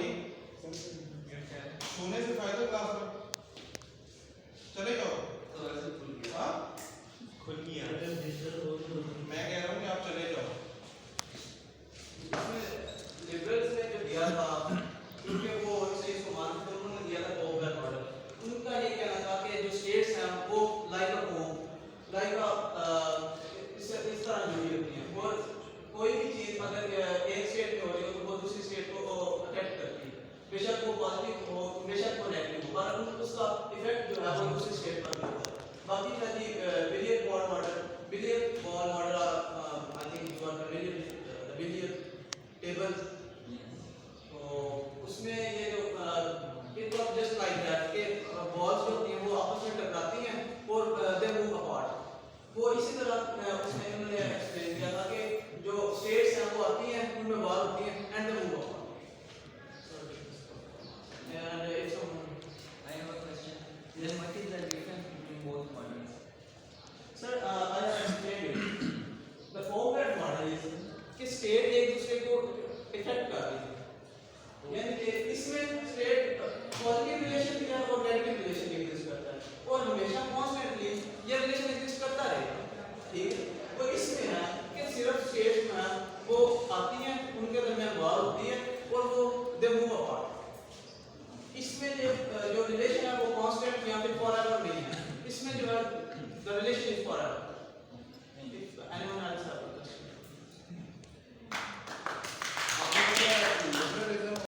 भाई, सोने से फायदा क्लास में चले जाओ। तो ऐसे खुल गया। हाँ खुल गया। मैं कह रहा हूँ कि आप चले जाओ। इसमें लिबरल्स ने जो दिया था, क्योंकि वो इसे इसको मानते थे, उन्होंने दिया था कोवलर मॉडल। उनका ये कहना था कि जो स्टेट्स हैं वो लाइक अ होम, लाइक अ इस तरह जुड़ी होती हैं, और कोई भी चीज अगर एक स्टेट में हो रही हो तो वो दूसरी स्टेट को अफेक्ट करती है, बेशक वो पॉजिटिव हो बेशक वो नेगेटिव हो, पर उसका इफेक्ट जो है वो दूसरी स्टेट पर भी होता है। बाकी का जी billiard ball model, billiard ball model I think you are familiar with billiard table. तो उसमें ये जो it was just like that कि बॉल्स जो होती हैं वो आपस में टकराती हैं और दे मूव अपार्ट। वो इसी तरह उसमें इन्होंने एक्सप्लेन किया था कि जो स्टेट्स हैं वो आती हैं, उनमें बॉल होती है and they move apart. And it's I have a question. Then what is the difference between both models? Sir I have explained it. The forward model is कि स्टेट एक दूसरे को इफेक्ट कर रही है, यानी कि इसमें स्टेट पॉजिटिव रिलेशन भी है और नेगेटिव रिलेशन भी एग्जिस्ट करता है और हमेशा कॉन्स्टेंटली ये रिलेशन एग्जिस्ट करता रहेगा, ठीक है। और इसमें है कि सिर्फ स्टेट्स में वो आती हैं, उनके दरमियान वार होती है और वो दे मूव अपार्ट। इसमें जो रिलेशन है वो कांस्टेंट या फिर फॉरएवर नहीं है, इसमें जो है द रिलेशन